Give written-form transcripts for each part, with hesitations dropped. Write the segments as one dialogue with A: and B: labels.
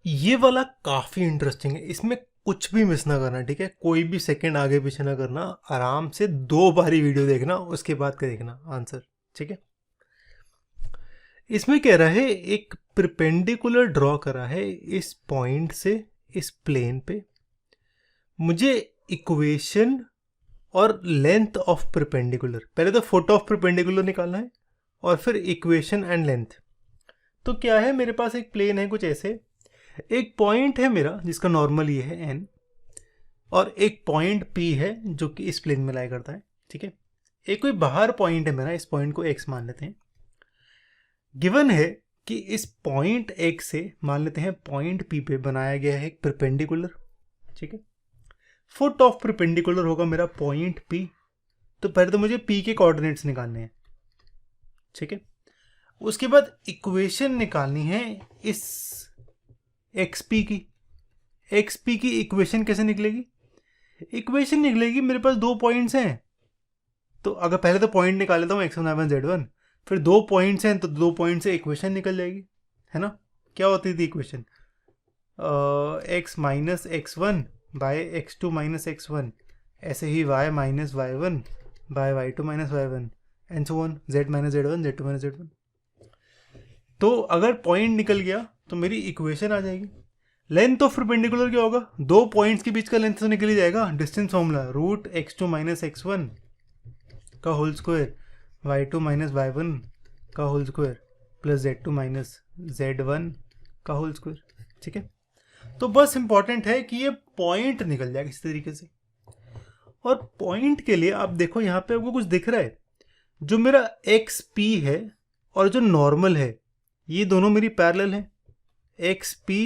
A: ये वाला काफ़ी इंटरेस्टिंग है, इसमें कुछ भी मिस ना करना, ठीक है? कोई भी सेकंड आगे पीछे ना करना, आराम से 2 बारी वीडियो देखना, उसके बाद का देखना आंसर, ठीक है? इसमें कह रहा है एक परपेंडिकुलर ड्रॉ करा है इस पॉइंट से इस प्लेन पे। मुझे इक्वेशन और लेंथ ऑफ परपेंडिकुलर, पहले तो फुट ऑफ परपेंडिकुलर निकालना है और फिर इक्वेशन एंड लेंथ। तो क्या है, मेरे पास एक प्लेन है कुछ ऐसे, एक पॉइंट है मेरा जिसका नॉर्मल ये है n, और एक पॉइंट p है जो कि इस प्लेन में लाई करता है, ठीक है? एक कोई बाहर पॉइंट है मेरा, इस पॉइंट को x मान लेते हैं। गिवन है कि इस पॉइंट x से मान लेते हैं पॉइंट p पे बनाया गया है एक परपेंडिकुलर, ठीक है? फुट ऑफ परपेंडिकुलर होगा मेरा पॉइंट p। तो पहले तो मुझे p के कोऑर्डिनेट्स निकालने हैं, ठीक है? उसके बाद इक्वेशन निकालनी है इस xp की। xp की इक्वेशन कैसे निकलेगी? इक्वेशन निकलेगी, मेरे पास 2 पॉइंट्स हैं, तो अगर पहले तो पॉइंट निकाल लेता हूँ x1 y1 z1, फिर 2 पॉइंट्स हैं तो 2 पॉइंट से इक्वेशन निकल जाएगी, है ना? क्या होती थी equation? x minus x1 by x2 minus x1, ऐसे ही y minus y1 by y2 minus y1 and so on, z minus z1 z2 minus z1। तो अगर पॉइंट निकल गया तो मेरी इक्वेशन आ जाएगी। लेंथ ऑफ परपेंडिकुलर क्या होगा? 2 पॉइंट्स के बीच का लेंथ तो निकल ही जाएगा, distance formula root x2 minus x1 का whole square y2 minus y1 का whole square plus z2 minus z1 का होल स्क्वायर, ठीक है? तो बस इंपॉर्टेंट है कि ये पॉइंट निकल जाए किसी तरीके से। और पॉइंट के लिए आप देखो यहाँ पे आपको कुछ दिख रहा है, जो मेरा एक्स पी है और जो नॉर्मल है, ये दोनों मेरी पैरेलल हैं। X P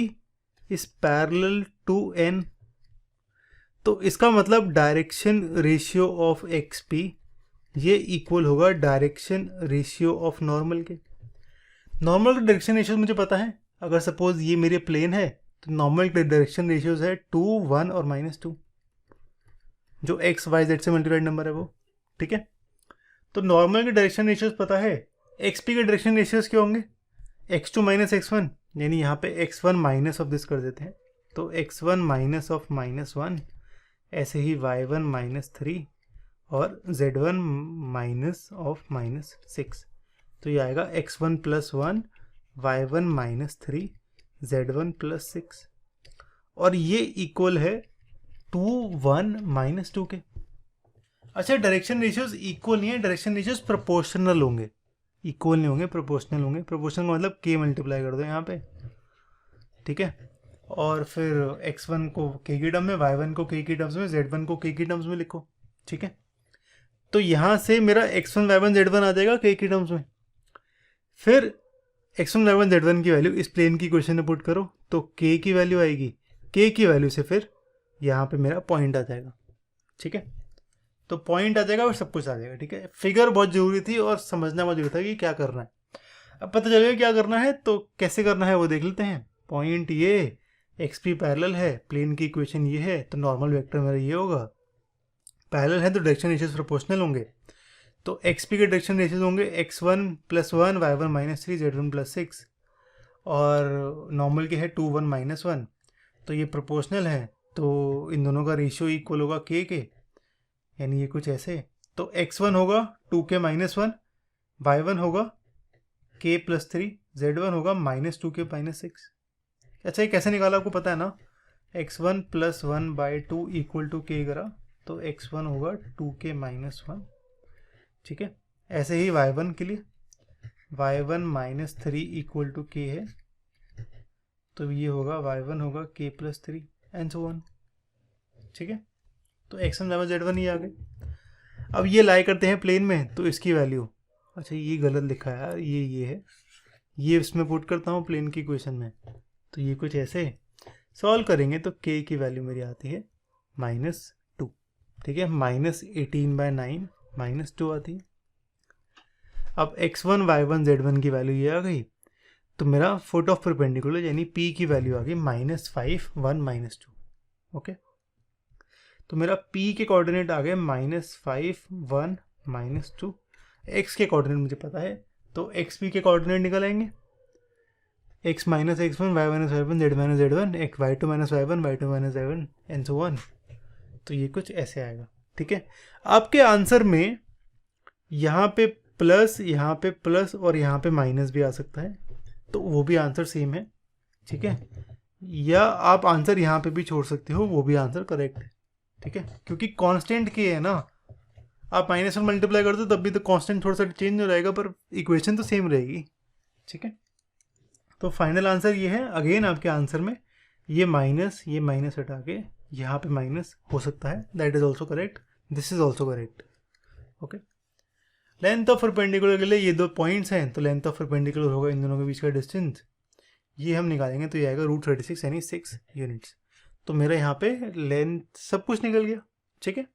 A: is parallel to N, तो इसका मतलब direction ratio of X P ये इक्वल होगा डायरेक्शन रेशियो ऑफ नॉर्मल के। नॉर्मल का डायरेक्शन रेशियो मुझे पता है, अगर सपोज ये मेरे प्लेन है तो नॉर्मल के डायरेक्शन रेशियोज है 2, 1 और -2, जो एक्स वाई जेड से मल्टीप्लाइड नंबर है वो, ठीक है? तो नॉर्मल के डायरेक्शन रेशियोज पता है, एक्स पी के डायरेक्शन रेशियोज क्या होंगे? x2 माइनस x1, यानी यहाँ पे x1 माइनस ऑफ दिस कर देते हैं, तो x1 माइनस ऑफ -1, ऐसे ही y1 -3 और z1 माइनस ऑफ -6। तो ये आएगा x1 plus 1, y1 -3, z1 plus 6, और ये इक्वल है 2, 1 -2 के। अच्छा, डायरेक्शन रेशियोज इक्वल नहीं है, डायरेक्शन रेशियोज प्रोपोर्शनल होंगे, इक्वल नहीं होंगे, प्रोपोर्शनल होंगे। प्रोपोर्शनल का मतलब k मल्टीप्लाई कर दो यहाँ पे, ठीक है? और फिर x1 को k की टर्म में, y1 को k की टर्म्स में, z1 को k की टर्म्स में लिखो, ठीक है? तो यहाँ से मेरा x1 y1 z1 आ जाएगा k की टर्म्स में। फिर x1 y1 z1 की वैल्यू इस प्लेन की इक्वेशन में पुट करो तो k की वैल्यू आएगी, k की वैल्यू से फिर यहाँ पे मेरा पॉइंट आ जाएगा, ठीक है? तो पॉइंट आ जाएगा और सब कुछ आ जाएगा, ठीक है? फिगर बहुत जरूरी थी और समझना बहुत जरूरी था कि क्या करना है। अब पता चल गया क्या करना है, तो कैसे करना है वो देख लेते हैं। पॉइंट ये, एक्स पी पैरेलल है, प्लेन की इक्वेशन ये है, तो नॉर्मल वेक्टर मेरा ये होगा। पैरेलल है तो डायरेक्शन रेशियोज प्रोपोर्शनल होंगे, तो एक्स पी के डायरेक्शन रेशियोज होंगे x1 plus 1, y1 -3, z1 plus 6, और नॉर्मल के है 2, 1 -1, तो ये प्रोपोर्शनल है, तो इन दोनों का रेशियो इक्वल होगा k के, यानी ये कुछ ऐसे। तो x1 होगा 2k -1, y1 होगा k प्लस 3, z1 होगा -2k -6। अच्छा, ये कैसे निकाला आपको पता है ना? x1 plus 1/2 equal to k करा, तो x1 होगा 2k -1, ठीक है? ऐसे ही y1 के लिए, y1 -3 इक्वल टू k है, तो ये होगा y1 होगा k plus 3 and so on, ठीक है? तो x1 y1 z1 ही आ गए। अब ये लाई करते हैं प्लेन में, तो इसकी वैल्यू, अच्छा ये गलत लिखा है यार, ये है, ये इसमें पुट करता हूँ प्लेन की इक्वेशन में, तो ये कुछ ऐसे सॉल्व करेंगे तो k की वैल्यू मेरी आती है -2, ठीक है? -18/9 -2 आती है। अब x1 y1 z1 की वैल्यू ये आ गई, तो मेरा फुट ऑफ परपेंडिकुलर यानी p की वैल्यू आ गई -5, 1 -2, ओके? तो मेरा p के कोऑर्डिनेट आ गए -5, 1 -2। x के कोऑर्डिनेट मुझे पता है, तो xp के कोऑर्डिनेट निकल आएंगे x minus x1, y minus y1, z minus z1, x y2 minus y1, y2 minus y1 and so on. तो ये कुछ ऐसे आएगा। ठीक है, आपके आंसर में यहाँ पे प्लस और यहाँ पे माइनस भी आ सकता है, तो वो भी आंसर सेम है। ठीक है, या आप आंसर यहाँ पे भी छोड़ सकते हो, वो भी आंसर करेक्ट है। ठीक है, क्योंकि कांस्टेंट के है ना, आप माइनस वन मल्टीप्लाई करते हो तब भी तो कांस्टेंट थोड़ा सा चेंज हो जाएगा, पर इक्वेशन तो सेम रहेगी। ठीक है, तो फाइनल आंसर ये है। अगेन आपके आंसर में ये माइनस हटा के यहाँ पे माइनस हो सकता है, that is also correct, this is also correct. Okay, length of perpendicular के लिए ये दो पॉइंट्स हैं, तो लेंथ ऑफ परपेंडिकुलर होगा इन दोनों के बीच का डिस्टेंस, ये हम निकालेंगे तो ये आएगा √36 यानी 6 यूनिट्स। तो मेरा यहाँ पे लेंथ सब कुछ निकल गया। ठीक है,